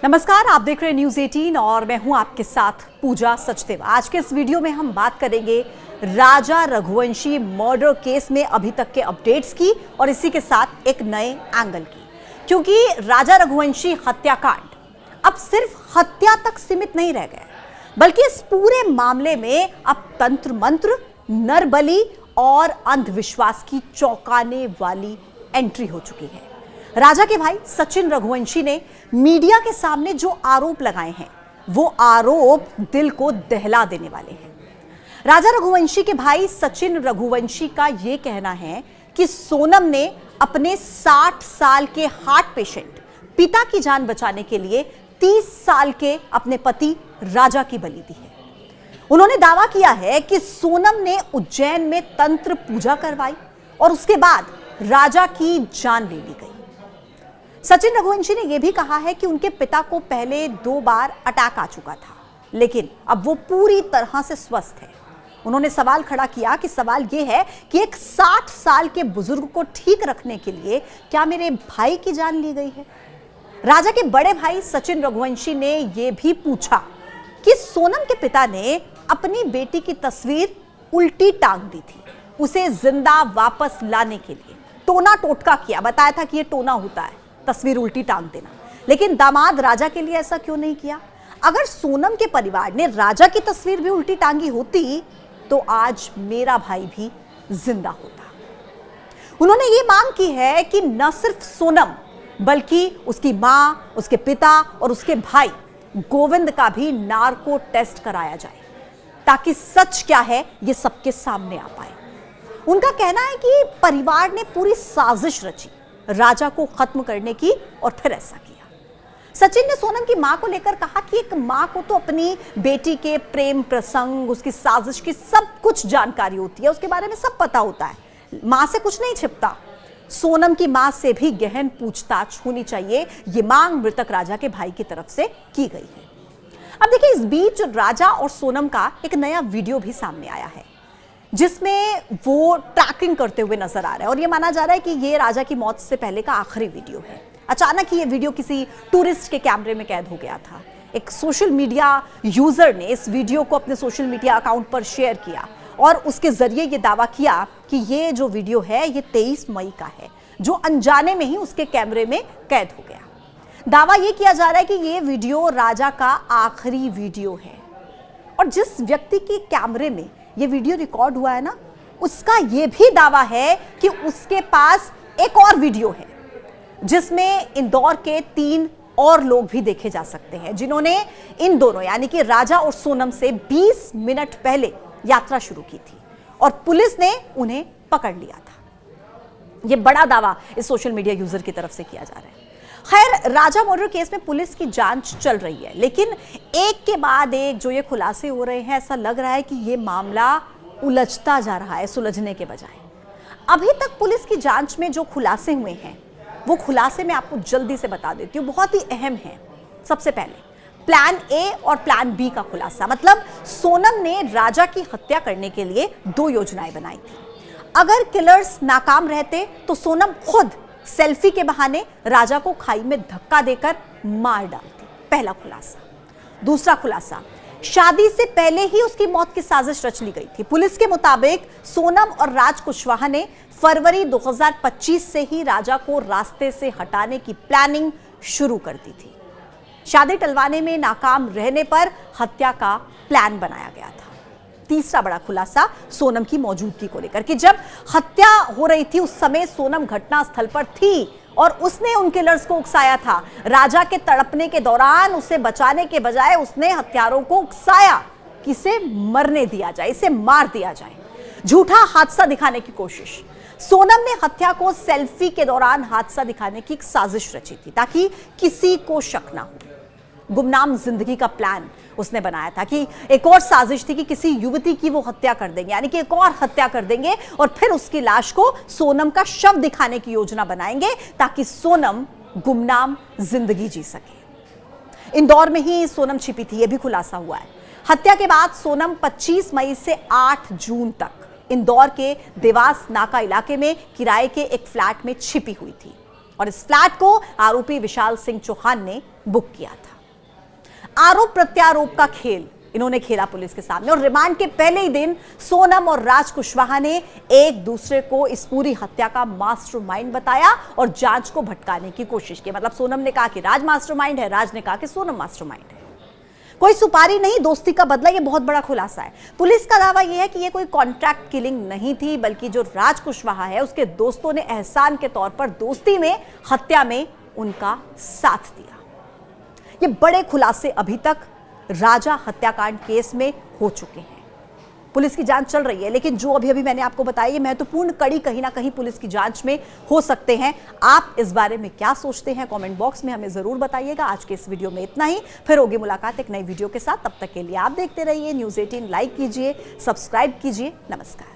नमस्कार, आप देख रहे हैं न्यूज़ 18 और मैं हूं आपके साथ पूजा सचदेव। आज के इस वीडियो में हम बात करेंगे राजा रघुवंशी मर्डर केस में अभी तक के अपडेट्स की और इसी के साथ एक नए एंगल की, क्योंकि राजा रघुवंशी हत्याकांड अब सिर्फ हत्या तक सीमित नहीं रह गया, बल्कि इस पूरे मामले में अब तंत्र मंत्र, नरबली और अंधविश्वास की चौंकाने वाली एंट्री हो चुकी है। राजा के भाई सचिन रघुवंशी ने मीडिया के सामने जो आरोप लगाए हैं, वो आरोप दिल को दहला देने वाले हैं। राजा रघुवंशी के भाई सचिन रघुवंशी का यह कहना है कि सोनम ने अपने 60 साल के हार्ट पेशेंट पिता की जान बचाने के लिए 30 साल के अपने पति राजा की बलि दी है। उन्होंने दावा किया है कि सोनम ने उज्जैन में तंत्र पूजा करवाई और उसके बाद राजा की जान ले ली गई। सचिन रघुवंशी ने यह भी कहा है कि उनके पिता को पहले 2 बार अटैक आ चुका था, लेकिन अब वो पूरी तरह से स्वस्थ है। उन्होंने सवाल खड़ा किया कि सवाल यह है कि एक 60 साल के बुजुर्ग को ठीक रखने के लिए क्या मेरे भाई की जान ली गई है? राजा के बड़े भाई सचिन रघुवंशी ने यह भी पूछा कि सोनम के पिता ने अपनी बेटी की तस्वीर उल्टी टांग दी थी, उसे जिंदा वापस लाने के लिए टोना टोटका किया, बताया था कि यह टोना होता है, तस्वीर उल्टी टांग देना। लेकिन दामाद राजा के लिए ऐसा क्यों नहीं किया? अगर सोनम के परिवार ने राजा की तस्वीर भी उल्टी टांगी होती तो आज मेरा भाई भी जिंदा होता। उन्होंने ये मांग की है कि न सिर्फ सोनम बल्कि उसकी मां, उसके पिता और उसके भाई गोविंद का भी नार्को टेस्ट कराया जाए, ताकि सच क्या है ये सबके सामने आ पाए। उनका कहना है कि परिवार ने पूरी साजिश रची राजा को खत्म करने की और फिर ऐसा किया। सचिन ने सोनम की मां को लेकर कहा कि एक मां को तो अपनी बेटी के प्रेम प्रसंग, उसकी साजिश की सब कुछ जानकारी होती है, उसके बारे में सब पता होता है, मां से कुछ नहीं छिपता। सोनम की मां से भी गहन पूछताछ होनी चाहिए, ये मांग मृतक राजा के भाई की तरफ से की गई है। अब देखिए, इस बीच राजा और सोनम का एक नया वीडियो भी सामने आया है, जिसमें वो ट्रैकिंग करते हुए नजर आ रहा है और ये माना जा रहा है कि ये राजा की मौत से पहले का आखिरी वीडियो है। अचानक ही ये वीडियो किसी टूरिस्ट के कैमरे में कैद हो गया था। एक सोशल मीडिया यूजर ने इस वीडियो को अपने सोशल मीडिया अकाउंट पर शेयर किया और उसके जरिए ये दावा किया कि ये जो वीडियो है ये 23 मई का है, जो अनजाने में ही उसके कैमरे में कैद हो गया। दावा ये किया जा रहा है कि ये वीडियो राजा का आखिरी वीडियो है और जिस व्यक्ति के कैमरे में ये वीडियो रिकॉर्ड हुआ है ना, उसका ये भी दावा है कि उसके पास एक और वीडियो है जिसमें इंदौर के 3 और लोग भी देखे जा सकते हैं, जिन्होंने इन दोनों यानी कि राजा और सोनम से 20 मिनट पहले यात्रा शुरू की थी और पुलिस ने उन्हें पकड़ लिया था। यह बड़ा दावा इस सोशल मीडिया यूजर की तरफ से किया जा रहा है। खैर, राजा मर्डर केस में पुलिस की जांच चल रही है, लेकिन एक के बाद एक जो ये खुलासे हो रहे हैं, ऐसा लग रहा है कि ये मामला उलझता जा रहा है सुलझने के बजाय। अभी तक पुलिस की जांच में जो खुलासे हुए हैं, वो खुलासे मैं आपको जल्दी से बता देती हूँ, बहुत ही अहम है। सबसे पहले प्लान ए और प्लान बी का खुलासा, मतलब सोनम ने राजा की हत्या करने के लिए 2 योजनाएं बनाई थी। अगर किलर्स नाकाम रहते तो सोनम खुद सेल्फी के बहाने राजा को खाई में धक्का देकर मार डालती। पहला खुलासा। दूसरा खुलासा, शादी से पहले ही उसकी मौत की साजिश रच ली गई थी। पुलिस के मुताबिक सोनम और राज कुशवाहा ने फरवरी 2025 से ही राजा को रास्ते से हटाने की प्लानिंग शुरू कर दी थी। शादी टलवाने में नाकाम रहने पर हत्या का प्लान बनाया गया था। तीसरा बड़ा खुलासा सोनम की मौजूदगी को लेकर कि जब हत्या हो रही थी उस समय सोनम घटनास्थल पर थी और उसने उन किलर्स को उकसाया था। राजा के तड़पने के दौरान उसे बचाने के बजाय उसने हत्यारों को उकसाया कि इसे मरने दिया जाए, इसे मार दिया जाए। झूठा हादसा दिखाने की कोशिश। सोनम ने हत्या को सेल्फी के दौरान हादसा दिखाने की एक साजिश रची थी ताकि किसी को शक ना हो। गुमनाम जिंदगी का प्लान उसने बनाया था कि एक और साजिश थी कि किसी युवती की वो हत्या कर देंगे, यानी कि एक और हत्या कर देंगे और फिर उसकी लाश को सोनम का शव दिखाने की योजना बनाएंगे ताकि सोनम गुमनाम जिंदगी जी सके। इंदौर में ही सोनम छिपी थी, यह भी खुलासा हुआ है। हत्या के बाद सोनम 25 मई से 8 जून तक इंदौर के देवास नाका इलाके में किराए के एक फ्लैट में छिपी हुई थी और इस फ्लैट को आरोपी विशाल सिंह चौहान ने बुक किया था। आरोप प्रत्यारोप का खेल इन्होंने खेला पुलिस के सामने और रिमांड के पहले ही दिन सोनम और राज कुशवाहा ने एक दूसरे को इस पूरी हत्या का मास्टरमाइंड बताया और जांच को भटकाने की कोशिश की। मतलब सोनम ने कहा कि राज मास्टरमाइंड है, राज ने कहा कि सोनम मास्टरमाइंड है। कोई सुपारी नहीं, दोस्ती का बदला, यह बहुत बड़ा खुलासा है। पुलिस का दावा यह है कि यह कोई कॉन्ट्रैक्ट किलिंग नहीं थी, बल्कि जो राज कुशवाहा है उसके दोस्तों ने एहसान के तौर पर दोस्ती में हत्या में उनका साथ दिया। ये बड़े खुलासे अभी तक राजा हत्याकांड केस में हो चुके हैं। पुलिस की जांच चल रही है, लेकिन जो अभी मैंने आपको बताया ये महत्वपूर्ण कड़ी कहीं ना कहीं पुलिस की जांच में हो सकते हैं। आप इस बारे में क्या सोचते हैं कमेंट बॉक्स में हमें जरूर बताइएगा। आज के इस वीडियो में इतना ही, फिर होगी मुलाकात एक नई वीडियो के साथ। तब तक के लिए आप देखते रहिए न्यूज़ 18। लाइक कीजिए, सब्सक्राइब कीजिए। नमस्कार।